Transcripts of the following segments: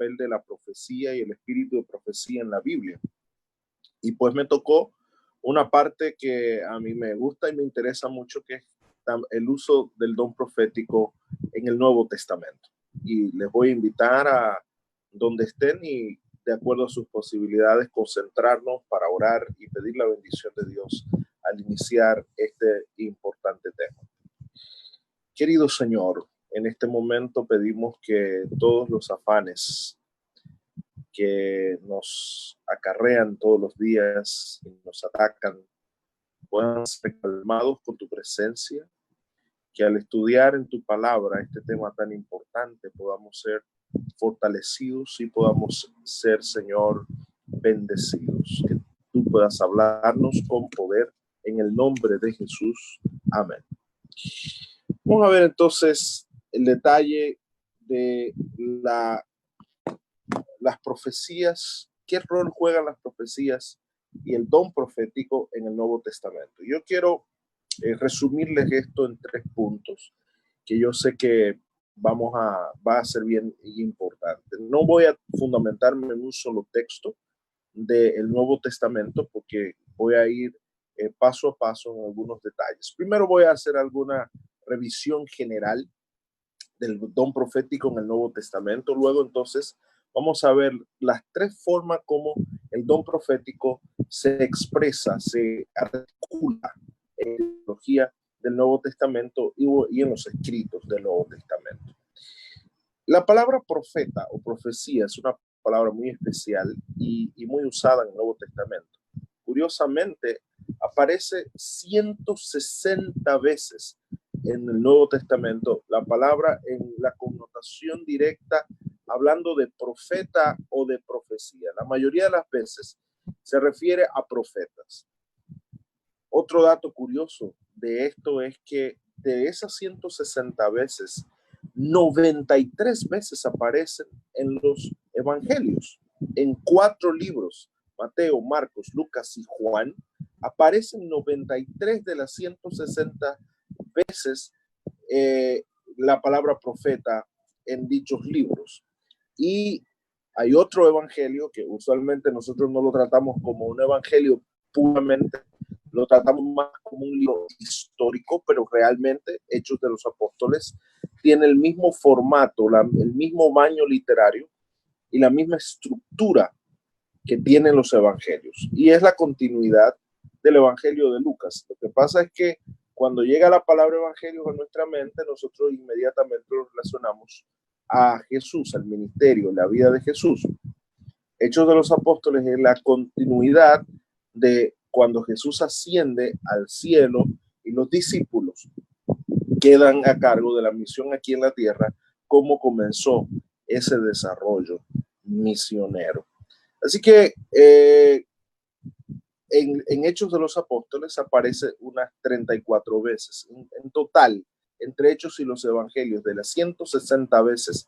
papel de la profecía y el espíritu de profecía en la Biblia. Y pues me tocó una parte que a mí me gusta y me interesa mucho, que es el uso del don profético en el Nuevo Testamento. Y les voy a invitar a donde estén y de acuerdo a sus posibilidades concentrarnos para orar y pedir la bendición de Dios al iniciar este importante tema. Querido Señor, en este momento pedimos que todos los afanes que nos acarrean todos los días y nos atacan puedan ser calmados con tu presencia, que al estudiar en tu palabra este tema tan importante podamos ser fortalecidos y podamos ser, Señor, bendecidos. Que tú puedas hablarnos con poder en el nombre de Jesús. Amén. Vamos a ver entonces el detalle de las profecías, qué rol juegan las profecías y el don profético en el Nuevo Testamento. Yo quiero resumirles esto en 3 puntos que yo sé que va a ser bien importante. No voy a fundamentarme en un solo texto del Nuevo Testamento porque voy a ir paso a paso en algunos detalles. Primero voy a hacer alguna revisión general del don profético en el Nuevo Testamento. Luego entonces vamos a ver las 3 formas como el don profético se expresa, se articula en la teología del Nuevo Testamento y en los escritos del Nuevo Testamento. La palabra profeta o profecía es una palabra muy especial y muy usada en el Nuevo Testamento. Curiosamente, aparece 160 veces en el Nuevo Testamento la palabra en la connotación directa, hablando de profeta o de profecía. La mayoría de las veces se refiere a profetas. Otro dato curioso de esto es que de esas 160 veces, 93 veces aparecen en los evangelios. En 4 libros, Mateo, Marcos, Lucas y Juan, aparecen 93 de las 160 veces la palabra profeta en dichos libros. Y hay otro evangelio que usualmente nosotros no lo tratamos como un evangelio puramente, lo tratamos más como un libro histórico, pero realmente Hechos de los Apóstoles tiene el mismo formato, el mismo baño literario y la misma estructura que tienen los evangelios. Y es la continuidad del evangelio de Lucas. Lo que pasa es que cuando llega la palabra evangelio en nuestra mente, nosotros inmediatamente lo relacionamos a Jesús, al ministerio, la vida de Jesús. Hechos de los Apóstoles es la continuidad de cuando Jesús asciende al cielo y los discípulos quedan a cargo de la misión aquí en la tierra, cómo comenzó ese desarrollo misionero. Así que en Hechos de los Apóstoles aparece unas 34 veces. En total, entre Hechos y los Evangelios, de las 160 veces,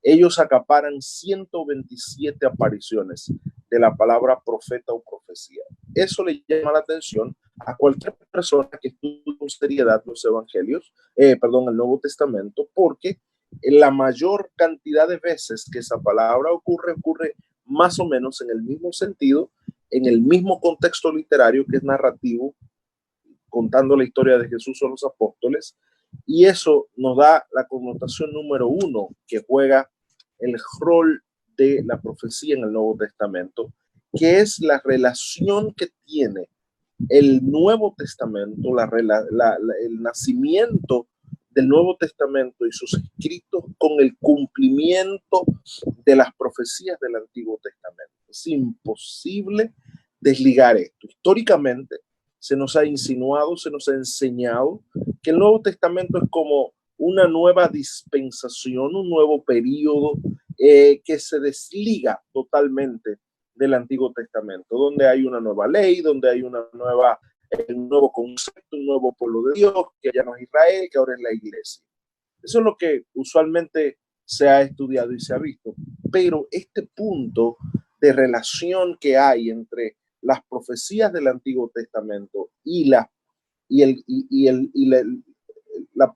ellos acaparan 127 apariciones de la palabra profeta o profecía. Eso le llama la atención a cualquier persona que estudie con seriedad los Evangelios, el Nuevo Testamento, porque en la mayor cantidad de veces que esa palabra ocurre más o menos en el mismo sentido, en el mismo contexto literario que es narrativo, contando la historia de Jesús o los apóstoles, y eso nos da la connotación número 1 que juega el rol de la profecía en el Nuevo Testamento, que es la relación que tiene el Nuevo Testamento, el nacimiento del Nuevo Testamento y sus escritos con el cumplimiento de las profecías del Antiguo Testamento. Es imposible desligar esto. Históricamente se nos ha insinuado, se nos ha enseñado que el Nuevo Testamento es como una nueva dispensación, un nuevo periodo que se desliga totalmente del Antiguo Testamento, donde hay una nueva ley, donde hay un nuevo concepto, un nuevo pueblo de Dios, que ya no es Israel, que ahora es la iglesia. Eso es lo que usualmente se ha estudiado y se ha visto. Pero este punto de relación que hay entre las profecías del Antiguo Testamento y la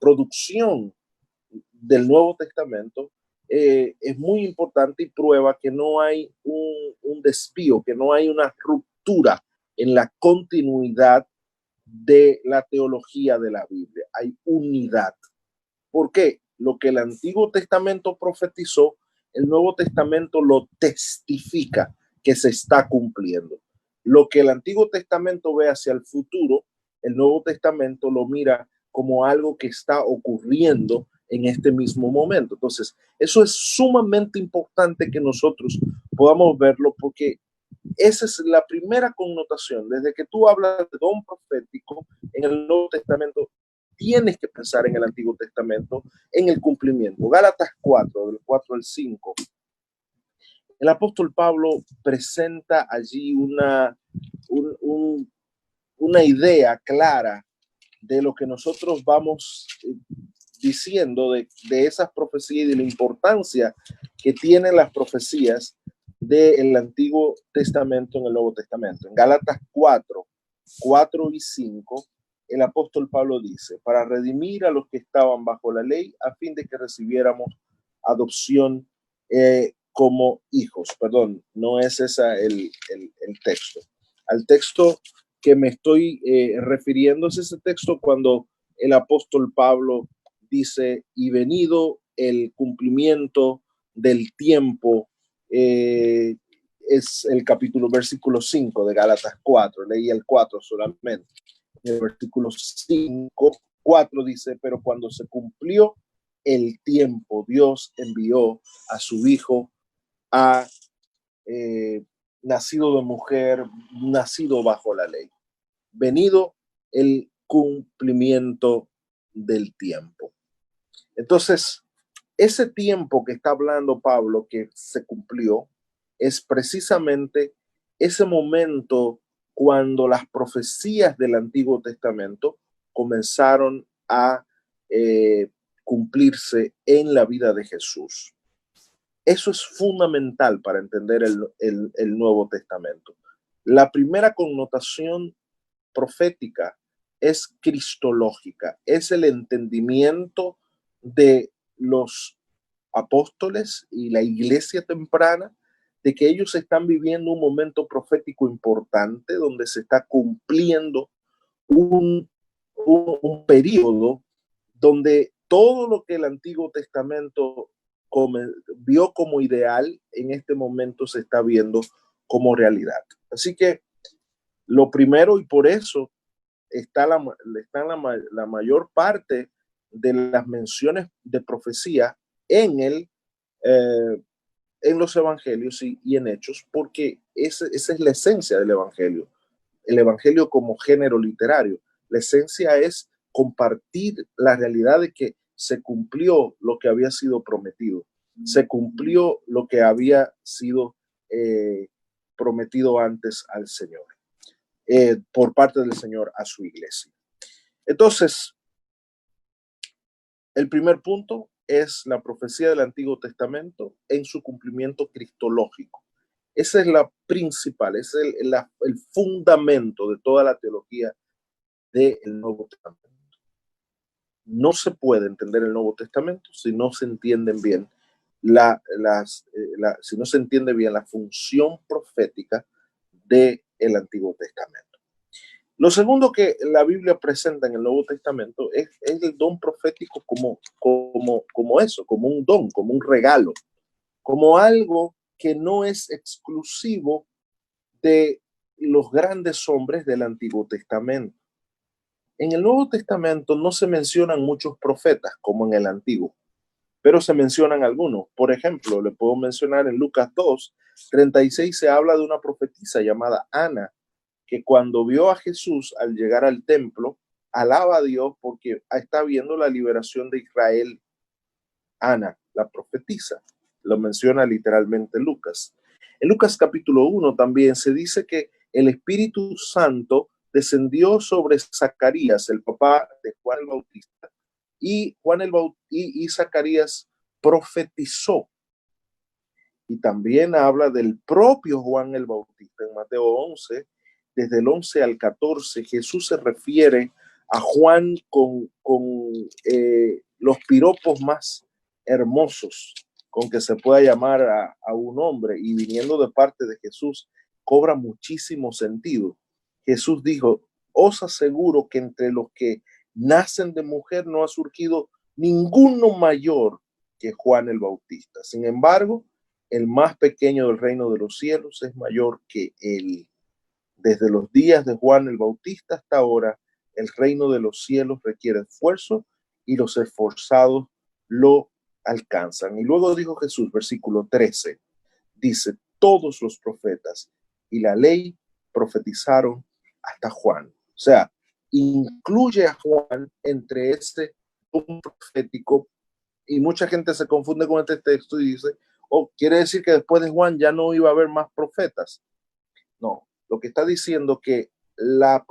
producción del Nuevo Testamento es muy importante y prueba que no hay un desvío, que no hay una ruptura en la continuidad de la teología de la Biblia. Hay unidad. ¿Por qué? Lo que el Antiguo Testamento profetizó, el Nuevo Testamento lo testifica que se está cumpliendo. Lo que el Antiguo Testamento ve hacia el futuro, el Nuevo Testamento lo mira como algo que está ocurriendo en este mismo momento. Entonces, eso es sumamente importante que nosotros podamos verlo, porque esa es la primera connotación. Desde que tú hablas de don profético en el Nuevo Testamento, tienes que pensar en el Antiguo Testamento, en el cumplimiento. Gálatas 4, del 4 al 5. El apóstol Pablo presenta allí una idea clara de lo que nosotros vamos diciendo de esas profecías y de la importancia que tienen las profecías del Antiguo Testamento en el Nuevo Testamento. En Gálatas 4, 4 y 5, el apóstol Pablo dice: para redimir a los que estaban bajo la ley, a fin de que recibiéramos adopción como hijos. Perdón, no es esa el texto. Al texto que me estoy refiriendo es ese texto cuando el apóstol Pablo dice: y venido el cumplimiento del tiempo, es el capítulo, versículo 5 de Gálatas 4, leí el 4 solamente. El versículo 5, 4 dice: pero cuando se cumplió el tiempo, Dios envió a su hijo, a nacido de mujer, nacido bajo la ley. Venido el cumplimiento del tiempo. Entonces, ese tiempo que está hablando Pablo, que se cumplió, es precisamente ese momento cuando las profecías del Antiguo Testamento comenzaron a cumplirse en la vida de Jesús. Eso es fundamental para entender el Nuevo Testamento. La primera connotación profética es cristológica, es el entendimiento de los apóstoles y la iglesia temprana de que ellos están viviendo un momento profético importante donde se está cumpliendo un periodo donde todo lo que el Antiguo Testamento vio como ideal en este momento se está viendo como realidad. Así que lo primero, y por eso está la mayor parte de las menciones de profecía en los evangelios y en Hechos, porque esa es la esencia del evangelio. El evangelio como género literario. La esencia es compartir la realidad de que se cumplió lo que había sido prometido, se cumplió lo que había sido prometido antes al Señor, por parte del Señor a su iglesia. Entonces, el primer punto es la profecía del Antiguo Testamento en su cumplimiento cristológico. Esa es la principal, es el fundamento de toda la teología del Nuevo Testamento. No se puede entender el Nuevo Testamento si no se entienden bien si no se entiende bien la función profética del Antiguo Testamento. Lo segundo que la Biblia presenta en el Nuevo Testamento es el don profético como eso, como un don, como un regalo, como algo que no es exclusivo de los grandes hombres del Antiguo Testamento. En el Nuevo Testamento no se mencionan muchos profetas como en el Antiguo, pero se mencionan algunos. Por ejemplo, le puedo mencionar en Lucas 2, 36 se habla de una profetisa llamada Ana, que cuando vio a Jesús al llegar al templo, alaba a Dios porque está viendo la liberación de Israel. Ana, la profetisa, lo menciona literalmente Lucas. En Lucas capítulo 1 también se dice que el Espíritu Santo descendió sobre Zacarías, el papá de Juan el Bautista, y Zacarías profetizó. Y también habla del propio Juan el Bautista en Mateo 11, desde el 11 al 14, Jesús se refiere a Juan con los piropos más hermosos, con que se pueda llamar a un hombre, y viniendo de parte de Jesús, cobra muchísimo sentido. Jesús dijo: os aseguro que entre los que nacen de mujer no ha surgido ninguno mayor que Juan el Bautista. Sin embargo, el más pequeño del reino de los cielos es mayor que él. Desde los días de Juan el Bautista hasta ahora, el reino de los cielos requiere esfuerzo y los esforzados lo alcanzan. Y luego dijo Jesús, versículo 13, dice: todos los profetas y la ley profetizaron hasta Juan. O sea, incluye a Juan entre este don profético, y mucha gente se confunde con este texto y dice: oh, quiere decir que después de Juan ya no iba a haber más profetas. No, lo que está diciendo que la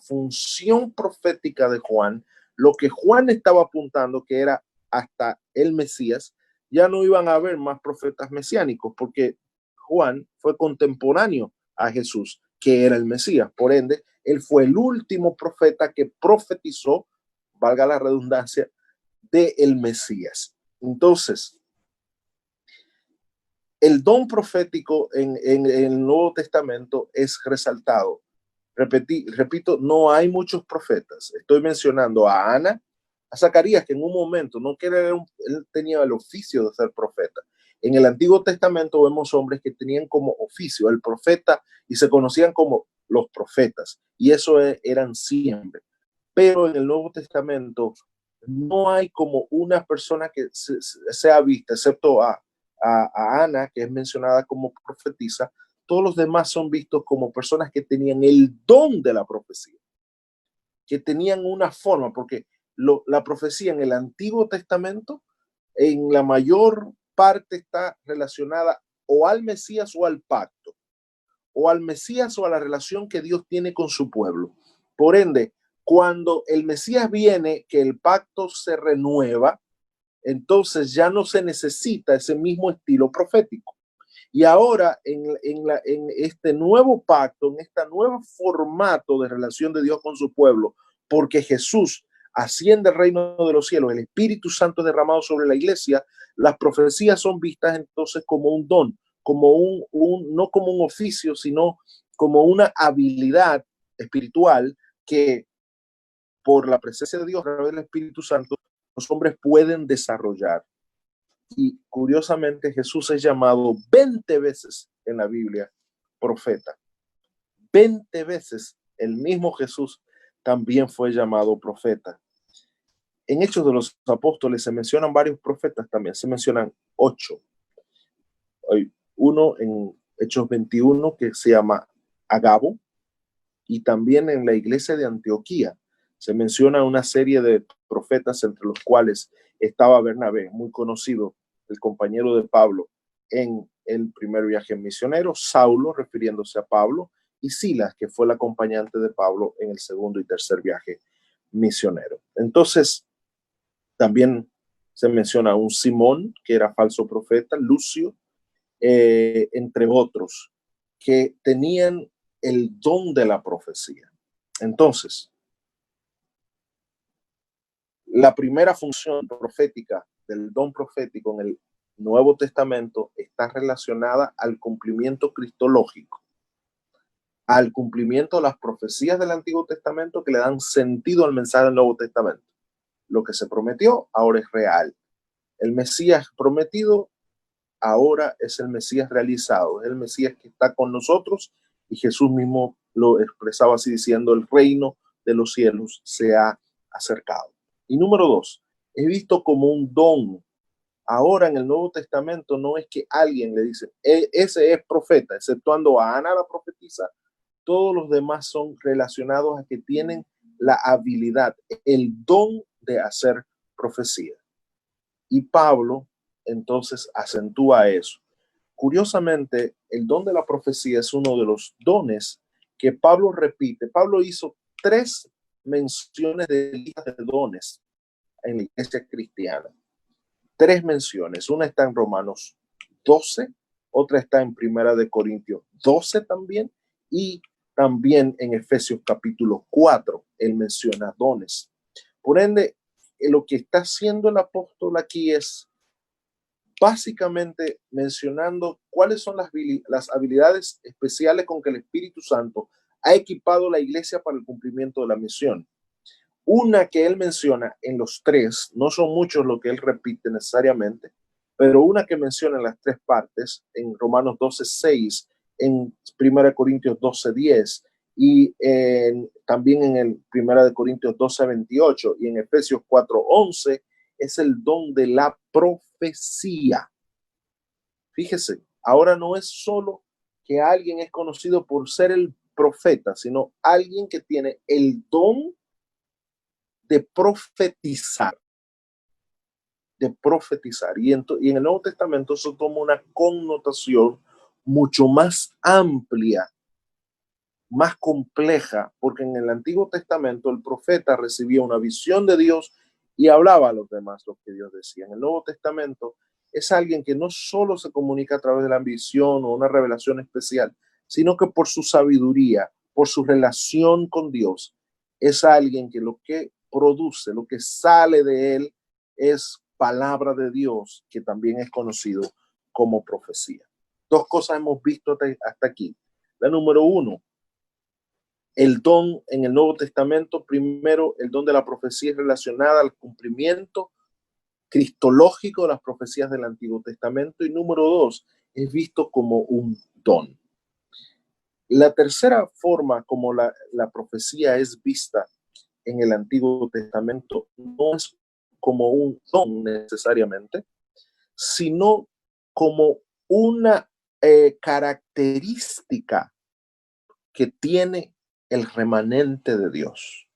función profética de Juan, lo que Juan estaba apuntando, que era hasta el Mesías, ya no iban a haber más profetas mesiánicos, porque Juan fue contemporáneo a Jesús, que era el Mesías. Por ende, él fue el último profeta que profetizó, valga la redundancia, de el Mesías. Entonces, el don profético en el Nuevo Testamento es resaltado. Repito, no hay muchos profetas. Estoy mencionando a Ana, a Zacarías, que en un momento no que él tenía el oficio de ser profeta. En el Antiguo Testamento vemos hombres que tenían como oficio el profeta y se conocían como los profetas, y eso eran siempre. Pero en el Nuevo Testamento no hay como una persona que sea vista, excepto a Ana, que es mencionada como profetisa. Todos los demás son vistos como personas que tenían el don de la profecía, que tenían una forma, porque la profecía en el Antiguo Testamento en la mayor parte está relacionada o al Mesías o al pacto, o al Mesías o a la relación que Dios tiene con su pueblo. Por ende, cuando el Mesías viene, que el pacto se renueva, entonces ya no se necesita ese mismo estilo profético. Y ahora en este nuevo pacto, en este nuevo formato de relación de Dios con su pueblo, porque Jesús asciende al reino de los cielos, el Espíritu Santo derramado sobre la iglesia, las profecías son vistas entonces como un don, como no como un oficio, sino como una habilidad espiritual que por la presencia de Dios a través del Espíritu Santo los hombres pueden desarrollar. Y curiosamente Jesús es llamado 20 veces en la Biblia profeta. 20 veces el mismo Jesús también fue llamado profeta. En Hechos de los Apóstoles se mencionan varios profetas también, se mencionan 8. Hay uno en Hechos 21 que se llama Agabo, y también en la iglesia de Antioquía se menciona una serie de profetas, entre los cuales estaba Bernabé, muy conocido, el compañero de Pablo en el primer viaje misionero, Saulo, refiriéndose a Pablo, y Silas, que fue el acompañante de Pablo en el segundo y tercer viaje misionero. Entonces, también se menciona un Simón, que era falso profeta, Lucio, entre otros, que tenían el don de la profecía. Entonces, la primera función profética del don profético en el Nuevo Testamento está relacionada al cumplimiento cristológico, al cumplimiento de las profecías del Antiguo Testamento que le dan sentido al mensaje del Nuevo Testamento. Lo que se prometió ahora es real. El Mesías prometido ahora es el Mesías realizado, es el Mesías que está con nosotros, y Jesús mismo lo expresaba así diciendo: el reino de los cielos se ha acercado. Y número 2, es visto como un don. Ahora en el Nuevo Testamento no es que alguien le dice, ese es profeta, exceptuando a Ana la profetisa, todos los demás son relacionados a que tienen la habilidad, el don de hacer profecía. Y Pablo entonces acentúa eso. Curiosamente, el don de la profecía es uno de los dones que Pablo repite. Pablo hizo 3 menciones de listas de dones en la iglesia cristiana. 3 menciones. Una está en Romanos 12, otra está en Primera de Corintios 12 también, y también en Efesios capítulo 4, él menciona dones. Por ende, lo que está haciendo el apóstol aquí es básicamente mencionando cuáles son las habilidades especiales con que el Espíritu Santo ha equipado la iglesia para el cumplimiento de la misión. Una que él menciona en los tres, no son muchos lo que él repite necesariamente, pero una que menciona en las tres partes, en Romanos 12:6, en 1 Corintios 12:10 y también en el 1 Corintios 12:28 y en Efesios 4:11, es el don de la profecía. Fíjese, ahora no es solo que alguien es conocido por ser el profeta, sino alguien que tiene el don de profetizar, de profetizar. Y en el Nuevo Testamento eso toma una connotación mucho más amplia, más compleja, porque en el Antiguo Testamento el profeta recibía una visión de Dios y hablaba a los demás lo que Dios decía. En el Nuevo Testamento es alguien que no solo se comunica a través de la visión o una revelación especial, sino que por su sabiduría, por su relación con Dios, es alguien que lo que produce, lo que sale de él es palabra de Dios, que también es conocido como profecía. Dos cosas hemos visto hasta aquí. La número uno, el don en el Nuevo Testamento. Primero, el don de la profecía es relacionada al cumplimiento cristológico de las profecías del Antiguo Testamento. Y número dos, es visto como un don. La tercera forma como la profecía es vista en el Antiguo Testamento no es como un don necesariamente, sino como una característica que tiene el remanente de Dios.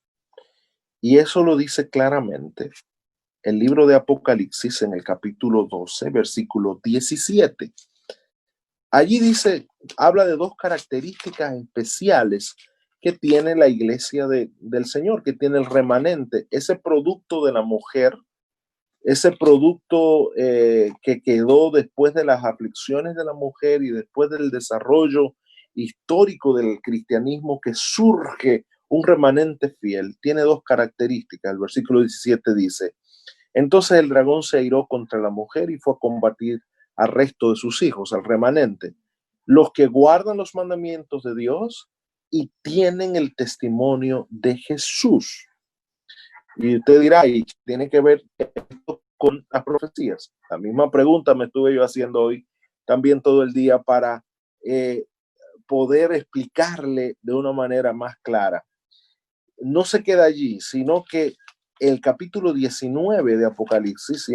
Y eso lo dice claramente el libro de Apocalipsis en el capítulo 12, versículo 17. Allí dice, habla de dos características especiales que tiene la iglesia del Señor, que tiene el remanente, ese producto de la mujer, ese producto que quedó después de las aflicciones de la mujer y después del desarrollo histórico del cristianismo, que surge un remanente fiel. Tiene dos características. El versículo 17 dice, entonces el dragón se airó contra la mujer y fue a combatir al resto de sus hijos, al remanente, los que guardan los mandamientos de Dios y tienen el testimonio de Jesús. Y usted dirá, ¿y tiene que ver esto con las profecías? La misma pregunta me estuve yo haciendo hoy también todo el día para poder explicarle de una manera más clara. No se queda allí, sino que el capítulo 19 de Apocalipsis, y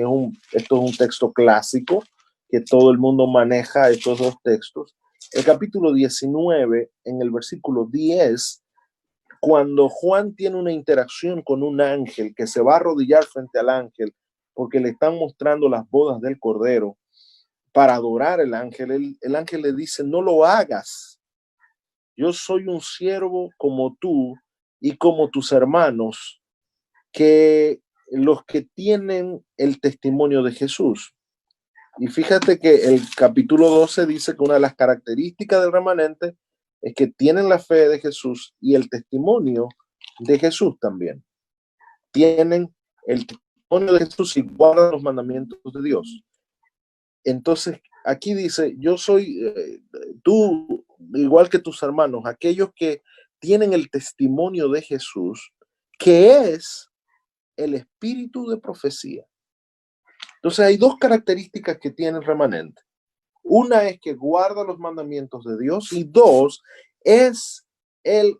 esto es un texto clásico que todo el mundo maneja, estos dos textos. El capítulo 19, en el versículo 10, cuando Juan tiene una interacción con un ángel que se va a arrodillar frente al ángel porque le están mostrando las bodas del Cordero para adorar al ángel, el ángel le dice, no lo hagas. Yo soy un siervo como tú y como tus hermanos, que los que tienen el testimonio de Jesús. Y fíjate que el capítulo 12 dice que una de las características del remanente es que tienen la fe de Jesús y el testimonio de Jesús también. Tienen el testimonio de Jesús y guardan los mandamientos de Dios. Entonces, aquí dice, yo soy tú, igual que tus hermanos, aquellos que tienen el testimonio de Jesús, que es el espíritu de profecía. Entonces, hay dos características que tiene el remanente. Una es que guarda los mandamientos de Dios y dos, es el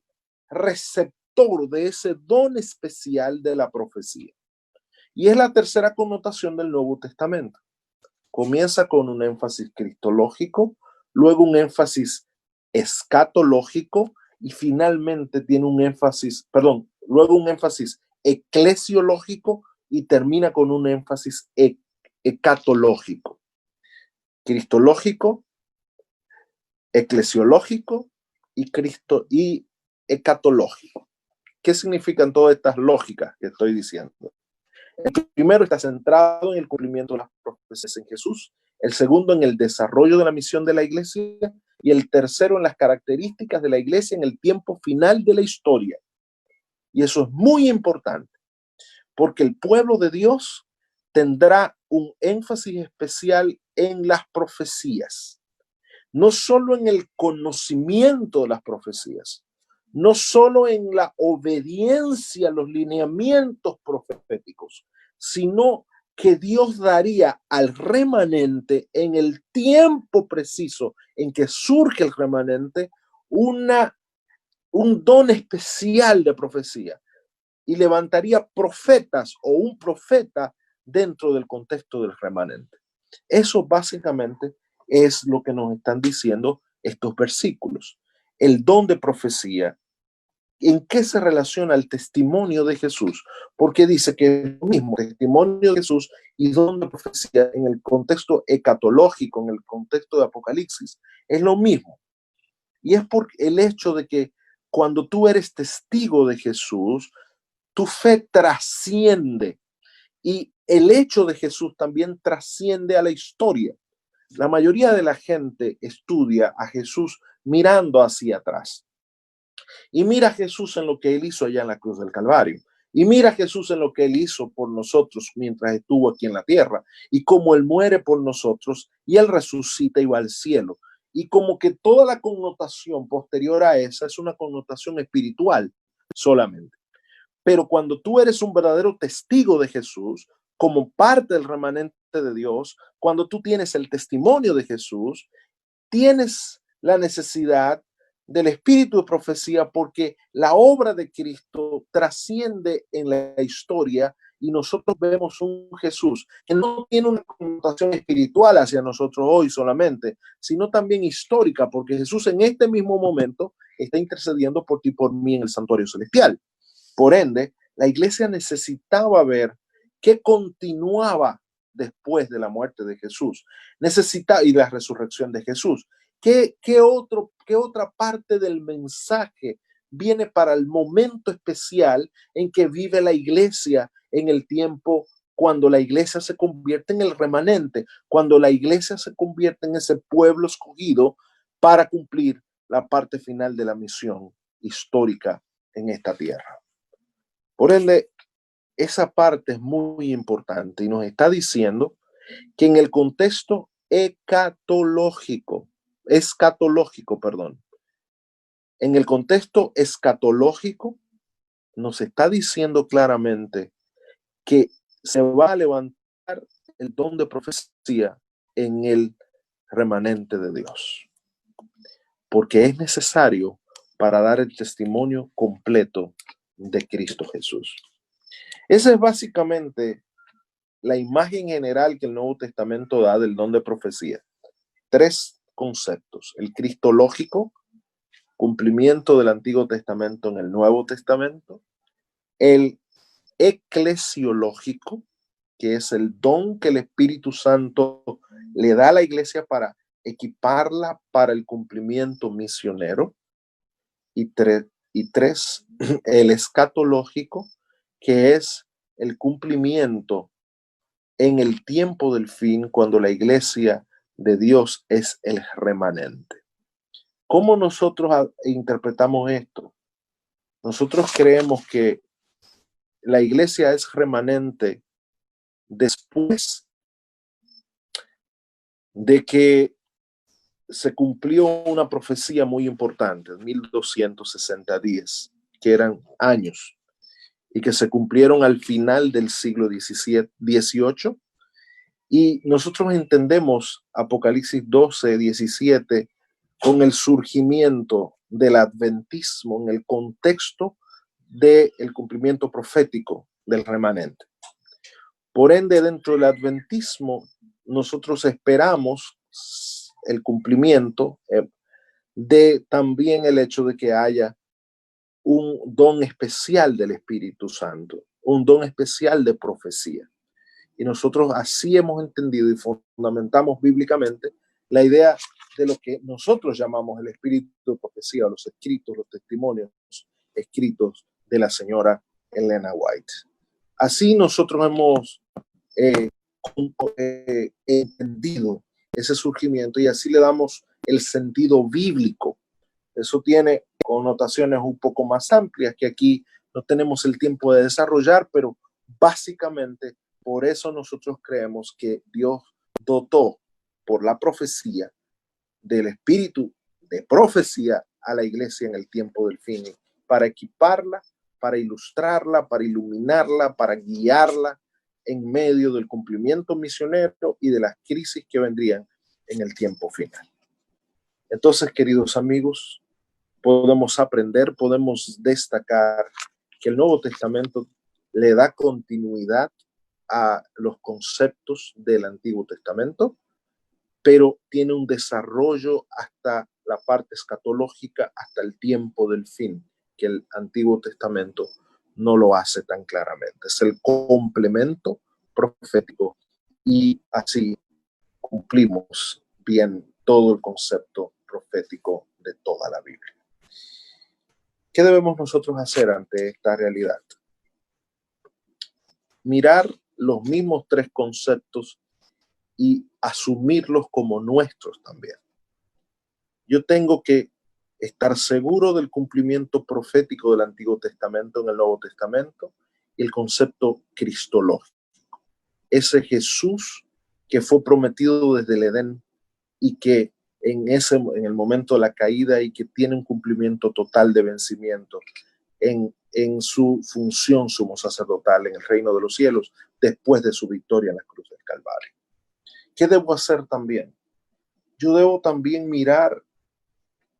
receptor de ese don especial de la profecía. Y es la tercera connotación del Nuevo Testamento. Comienza con un énfasis cristológico, luego un énfasis escatológico y finalmente tiene luego un énfasis eclesiológico y termina con un énfasis ecatológico. Cristológico, eclesiológico y ecatológico. ¿Qué significan todas estas lógicas que estoy diciendo? El primero está centrado en el cumplimiento de las profecías en Jesús, el segundo en el desarrollo de la misión de la iglesia y el tercero en las características de la iglesia en el tiempo final de la historia. Y eso es muy importante, porque el pueblo de Dios tendrá un énfasis especial en las profecías, no solo en el conocimiento de las profecías, no solo en la obediencia a los lineamientos proféticos, sino que Dios daría al remanente en el tiempo preciso en que surge el remanente un don especial de profecía y levantaría profetas o un profeta dentro del contexto del remanente. Eso básicamente es lo que nos están diciendo estos versículos. El don de profecía, ¿en qué se relaciona el testimonio de Jesús? Porque dice que el mismo testimonio de Jesús y don de profecía en el contexto escatológico, en el contexto de Apocalipsis, es lo mismo. Y es por el hecho de que cuando tú eres testigo de Jesús, tu fe trasciende y el hecho de Jesús también trasciende a la historia. La mayoría de la gente estudia a Jesús mirando hacia atrás. Y mira a Jesús en lo que él hizo allá en la cruz del Calvario. Y mira a Jesús en lo que él hizo por nosotros mientras estuvo aquí en la tierra. Y cómo él muere por nosotros y él resucita y va al cielo. Y como que toda la connotación posterior a esa es una connotación espiritual solamente. Pero cuando tú eres un verdadero testigo de Jesús, como parte del remanente de Dios, cuando tú tienes el testimonio de Jesús, tienes la necesidad del espíritu de profecía porque la obra de Cristo trasciende en la historia y nosotros vemos un Jesús que no tiene una connotación espiritual hacia nosotros hoy solamente, sino también histórica, porque Jesús en este mismo momento está intercediendo por ti y por mí en el santuario celestial. Por ende, la iglesia necesitaba ver qué continuaba después de la muerte de Jesús y la resurrección de Jesús. ¿Qué otra parte del mensaje viene para el momento especial en que vive la iglesia en el tiempo cuando la iglesia se convierte en el remanente, cuando la iglesia se convierte en ese pueblo escogido para cumplir la parte final de la misión histórica en esta tierra? Por ende, esa parte es muy importante y nos está diciendo que en el contexto en el contexto escatológico, nos está diciendo claramente que se va a levantar el don de profecía en el remanente de Dios, porque es necesario para dar el testimonio completo de Cristo Jesús. Esa es básicamente la imagen general que el Nuevo Testamento da del don de profecía. 3 conceptos: el cristológico, cumplimiento del Antiguo Testamento en el Nuevo Testamento; el eclesiológico, que es el don que el Espíritu Santo le da a la iglesia para equiparla para el cumplimiento misionero; y tres, el escatológico, que es el cumplimiento en el tiempo del fin, cuando la iglesia de Dios es el remanente. ¿Cómo nosotros interpretamos esto? Nosotros creemos que la iglesia es remanente después de que se cumplió una profecía muy importante, 1260 días, que eran años, y que se cumplieron al final del siglo XVIII. Y nosotros entendemos Apocalipsis 12, 17 con el surgimiento del adventismo en el contexto del cumplimiento profético del remanente. Por ende, dentro del adventismo, nosotros esperamos el cumplimiento de también el hecho de que haya un don especial del Espíritu Santo, un don especial de profecía. Y nosotros así hemos entendido y fundamentamos bíblicamente la idea de lo que nosotros llamamos el espíritu de profecía, los escritos, los testimonios escritos de la señora Elena White. Así nosotros hemos entendido ese surgimiento y así le damos el sentido bíblico. Eso tiene connotaciones un poco más amplias que aquí no tenemos el tiempo de desarrollar, pero básicamente por eso nosotros creemos que Dios dotó por la profecía del espíritu de profecía a la iglesia en el tiempo del fin, para equiparla, para ilustrarla, para iluminarla, para guiarla en medio del cumplimiento misionero y de las crisis que vendrían en el tiempo final. Entonces, queridos amigos, podemos aprender, podemos destacar que el Nuevo Testamento le da continuidad a los conceptos del Antiguo Testamento, pero tiene un desarrollo hasta la parte escatológica, hasta el tiempo del fin, que el Antiguo Testamento no lo hace tan claramente. Es el complemento profético y así cumplimos bien todo el concepto profético de toda la Biblia. ¿Qué debemos nosotros hacer ante esta realidad? Mirar los mismos tres conceptos y asumirlos como nuestros también. Yo tengo que estar seguro del cumplimiento profético del Antiguo Testamento en el Nuevo Testamento y el concepto cristológico. Ese Jesús que fue prometido desde el Edén y que en el momento de la caída y que tiene un cumplimiento total de vencimiento en su función sumo sacerdotal en el reino de los cielos después de su victoria en la cruz del Calvario. ¿Qué debo hacer también? Yo debo también mirar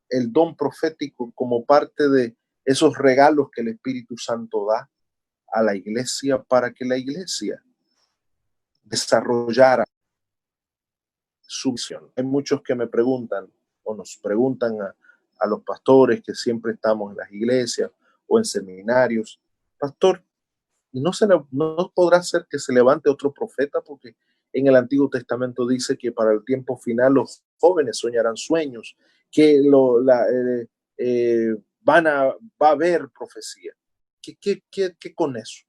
el don profético como parte de esos regalos que el Espíritu Santo da a la iglesia para que la iglesia desarrollara su visión. Hay muchos que me preguntan o nos preguntan a los pastores que siempre estamos en las iglesias o en seminarios, pastor, ¿y no podrá ser que se levante otro profeta? Porque en el Antiguo Testamento dice que para el tiempo final los jóvenes soñarán sueños, que va a haber profecía. ¿Qué con eso?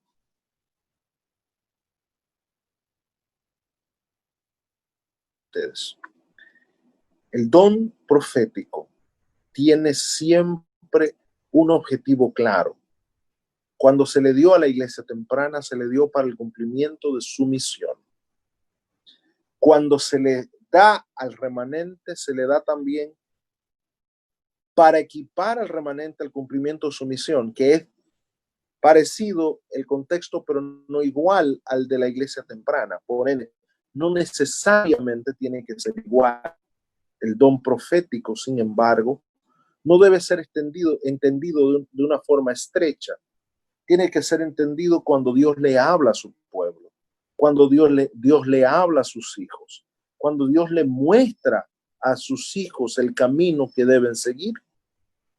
Ustedes. El don profético tiene siempre un objetivo claro. Cuando se le dio a la iglesia temprana, se le dio para el cumplimiento de su misión. Cuando se le da al remanente, se le da también para equipar al remanente al cumplimiento de su misión, que es parecido el contexto, pero no igual al de la iglesia temprana. Por ende, no necesariamente tiene que ser igual. El don profético, sin embargo, no debe ser entendido de una forma estrecha. Tiene que ser entendido cuando Dios le habla a su pueblo, cuando Dios le habla a sus hijos, cuando Dios le muestra a sus hijos el camino que deben seguir,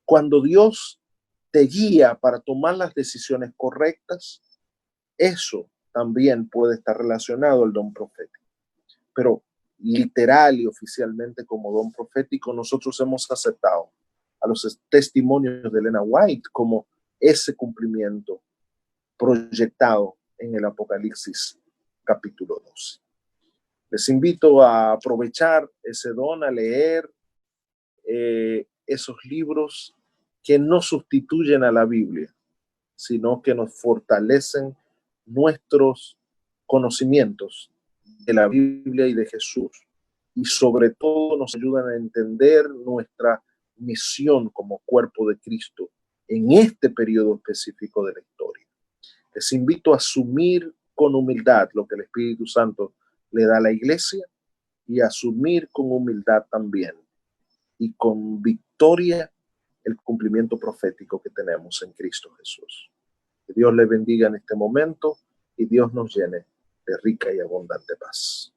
cuando Dios te guía para tomar las decisiones correctas. Eso también puede estar relacionado al don profético. Pero literal y oficialmente como don profético, nosotros hemos aceptado a los testimonios de Elena White como ese cumplimiento proyectado en el Apocalipsis capítulo 12. Les invito a aprovechar ese don, a leer esos libros que no sustituyen a la Biblia, sino que nos fortalecen nuestros conocimientos de la Biblia y de Jesús, y sobre todo nos ayudan a entender nuestra misión como cuerpo de Cristo en este periodo específico de la historia. Les invito a asumir con humildad lo que el Espíritu Santo le da a la iglesia y a asumir con humildad también y con victoria el cumplimiento profético que tenemos en Cristo Jesús. Que Dios le bendiga en este momento y Dios nos llene de rica y abundante paz.